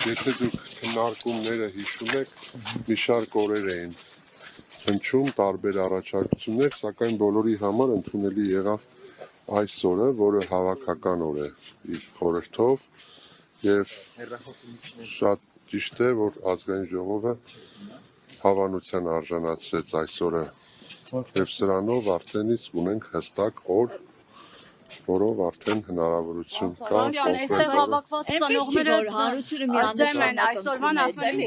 եթե դուք քննարկումները հիշում եք, մի շարք օրեր էին հնչում տարբեր առաջարկություններ, սակայն բոլորի համար ընդունելի եղավ այս օրը, որը հավաքական օր է իր խորհրդով եւ շատ ճիշտ է, որ ազգային ժողովը հավանության արժանացրեց այս օրը եւ սրանով արդեն իսկ ունենք հստակ օր, որով արդեն հնարավորություն կա այստեղ հավաքված ծնողները հարությունը միանշանակ այսօրվան ասում են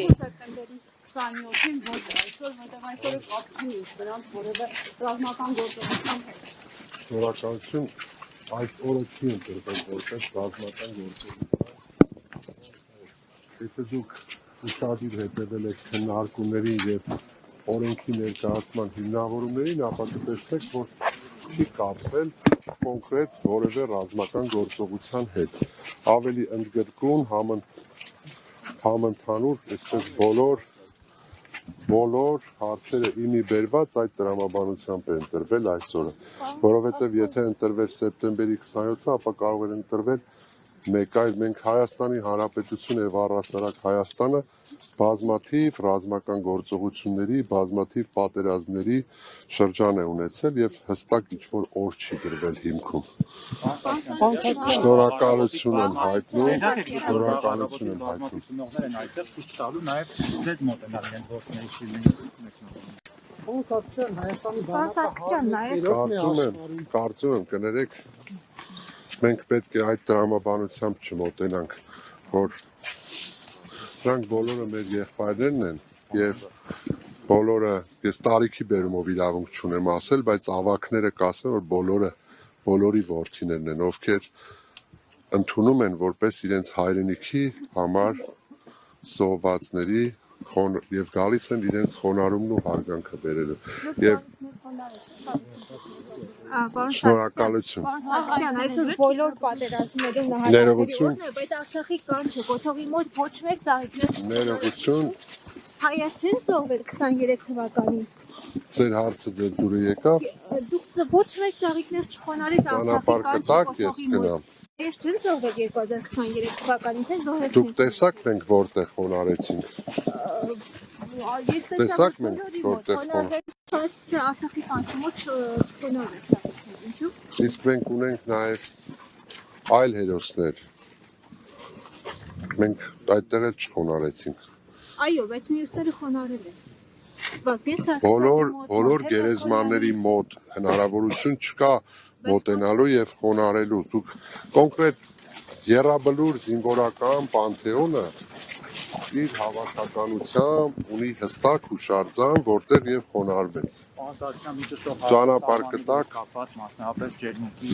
27-ին ոչ այսօր, որտեղ այսօրը կապի է դրանց որևէ ռազմական գործողության հետ։ Շնորհակալություն, այս օրը չի ընտրվել որպես ռազմական գործողություն։ Եթե դուք ուշադիր հետևել եք քննարկումներին եւ օրենքի ներկայացման հիմնավորումներին, ապա կտեսնեք, որ չի կապվել կոնկրետ որևէ ռազմական գործողության հետ։ Ավելի ընդգրկուն համընդհանուր, այսպես բոլոր հարցերը իմի բերված այդ տրամաբանությամբ է ընտրվել այսօրը, որովհետև եթե ընտրվեր սեպտեմբերի 27-ը, ապա կարող էր ընտրվել մեկ այլ, մենք Հայաստանի Հանրապետություն եւ առհասարակ Հայաստանը բազմաթիվ ռազմական գործողությունների, բազմաթիվ պատերազմների շրջան է ունեցել եւ հստակ ինչ-որ օր չի գրվել հիմքում։ Շնորհակալություն եմ հայտնում, են այստեղ ցույց տալու նաեւ ձեզ մոտենալ իրենց գործների Կարծում եմ կներեք մենք պետք է այդ տրամաբանությամբ չմոտենանք, որ նրանք բոլորը մեր եղբայրներն են եւ բոլորը ես տարիքի բերումով իրավունք չունեմ ասել, բայց ավակները կասեն, որ բոլորի որդիներն են, ովքեր ընդունում են որպես իրենց հայրենիքի համար զոհվածների եւ գալիս են իրենց խոնարհումն ու հարգանքը բերելու եւ շնորհակալություն։ Այսօր բոլոր պատերազմներում նահատակություն, բայց Արցախի կանչը կոթողի մոտ ոչ մեկ ծաղիկներ ներողություն հայեր չեն զոհվել 23 թվականին։ Ձեր հարցը ձեր դուրը եկավ։ Դուք ոչ մեկ ծաղիկներ չխոնարհեց Արցախի կանչը։ Ես չեն զոհվել 2023 թվականին, թե զոհվել չեն։ Դուք տեսաք մենք որտեղ խոնարհեցինք։ Տեսաք մենք որտեղ Արցախի կանչի մոտ չխոնարհեց։ Ինչու՞։ Իսկ մենք ունենք նաև այլ հերոսներ։ Մենք այդտեղ էլ չխոնարհեցինք։ Այո, բայց մյուսները խոնարհել են։ Բոլոր գերեզմանների մոտ հնարավորություն չկա մոտենալու եւ խոնարհելու։ Դուք կոնկրետ Եռաբլուր զինվորական պանթեոնը իր հավաքականությամբ ունի հստակ հուշարձան, որտեղ եւ խոնարհվեց։ Ճանապարհ կտակ մասնավորապես ջերմուկի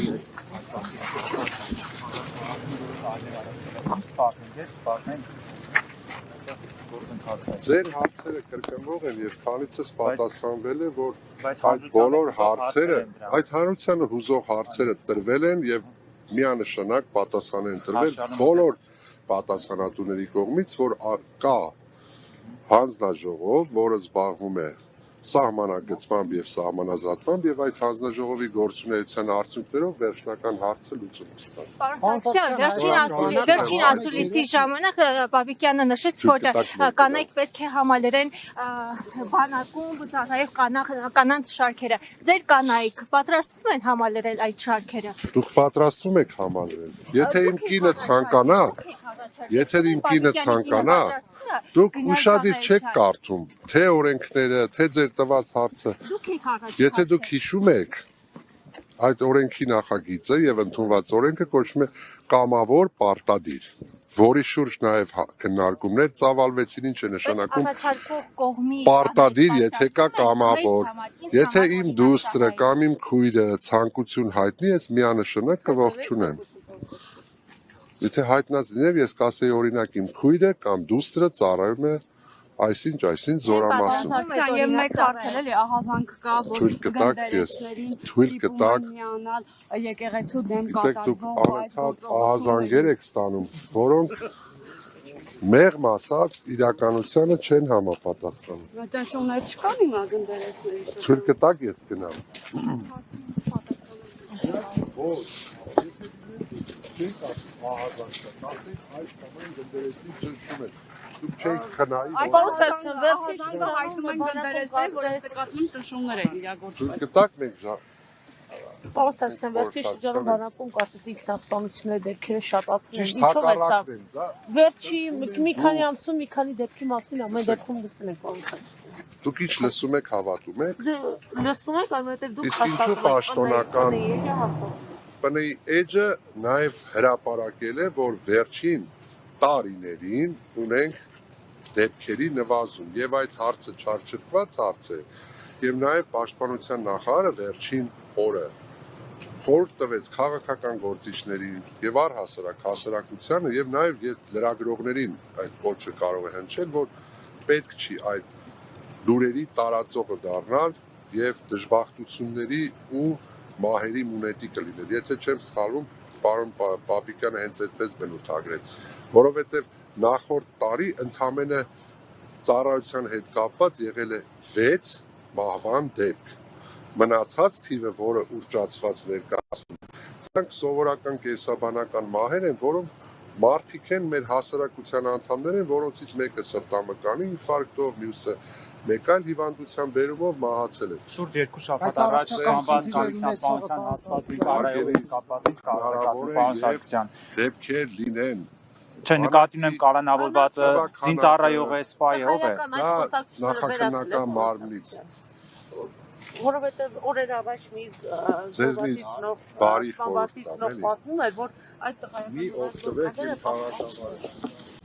Ձեր հարցերը կրկնվող են եւ քանիցս պատասխանվել է, որ այդ բոլոր հարցերը, այդ հանրությանը հուզող հարցերը տրվել են եւ միանշանակ պատասխան են տրվել բոլոր պատասխանատուների կողմից, որ կա հանձնաժողով, որը զբաղվում է սահմանագծմամբ եւ սահմանազատմամբ եւ այդ հանձնաժողովի գործունեության արդյունքներով վերջնական հարցը լուծում ստանա։ Պարոն Սարգսյան, վերջին ասուլիսի ժամանակ Բաբիկյանը նշեց, որ կանայք պետք է համալրեն բանակում, նաև կանանց շարքերը։ Ձեր կանայք պատրաստվում են համալրել այդ շարքերը։ Դուք պատրաստվում եք համալրել։ Եթե իմ կինը ցանկանա, դուք ուշադիր չեք կարդում, թե օրենքները, թե ձեր տված հարցը։ Եթե դուք հիշում եք, այդ օրենքի նախագիծը եւ ընդունված օրենքը կոչվում է կամավոր պարտադիր, որի շուրջ նաեւ քննարկումներ ծավալվեցին, ինչ է նշանակում պարտադիր, եթե կա կամավոր, եթե իմ դուստրը կամ իմ քույրը ցանկություն հայտնի, ես միանշանակ կողջունեմ։ Եթե հայտնած լիներ, ես կասեի օրինակ իմ քույրը կամ դուստրը ծառայում է այսինչ զորամասում։ Եվ մեկ հարցել էլի ահազանգ կա, որ թույլ կտակ եկեղեցու դեմ կատարվող դուք անընդհատ ահազանգեր եք ստանում, որոնք մեղմ ասած իրականությանը չեն համապատասխանում։ Ճնշումներ չկան հիմա գնդերեսների։ Թույլ կտակ ես գնամ։ չենք ասում այս կամեն գնդերեցի ճնշում են։ Դուք չեք խնայի, որ հայտնում են գնդերեսներ, որ այդ նկատմամբ ճնշումներ են իրագործվել։ դուք գտակ մենք Պարոն Սարգսյան, վերջի շրջանում բանակում կարծես ինքնասպանությունների դեպքերը շատացել են։ ճիշտ Ինչո՞վ է սա։ հակառակն են, դա Վերջի մի քանի ամսում մի քանի դեպքի մասին ամեն դեպքում լսել ենք, պարոն Սարգսյան։ դուք ինչ լսում եք, հավատում եք։ Լսում եք, որովհետև դուք Իսկ ինչու պաշտոնական հաստատում բնի էջը նաև հրապարակել է, որ վերջին տարիներին ունենք դեպքերի նվազում եւ այդ հարցը չարչրկված հարց է եւ նաև պաշտպանության նախարարը վերջին օրը խորհուրդ տվեց քաղաքական գործիչներին եւ առհասարակ հասարակությանը եւ նաեւ ես լրագրողներին այդ կոչը կարող է հնչել, որ պետք չի այդ լուրերի տարածողը դառնալ եւ դժբախտությունների ու մահերի մունետի կլինել։ Եթե չեմ սխալվում, պարոն Պապիկյանը հենց այդպես բնութագրեց, որովհետեւ նախորդ տարի ընդամենը ծառայության հետ կապված եղել է 6 մահվան դեպք։ Մնացած թիվը, որը ուռճացված ներկայացնում, դրանք սովորական կեսաբանական մահեր են, որոնք մարդիկ են, մեր հասարակության անդամներ են, որոնցից մեկը սրտամկանի ինֆարկտով, մյուսը մեկ այլ հիվանդության բերումով մահացել է։ Շուրջ 2 շաբաթ առաջ անբաց կալիցիասպանության հաստատվի կարայով կապված պարոն Սարգսյան։ Դեպքեր լինեն։ Չէ, նկատի ունեմ կալանավորվածը զինծառայող է, սպայ է, ով է։ Դա նախաքննական մարմնից։ Որովհետև օրեր առաջ մի բարի խորհուրդ տամ, էլի։ պատմում էր, որ այդ Մի օգտվեք իմ քաղաքավարը։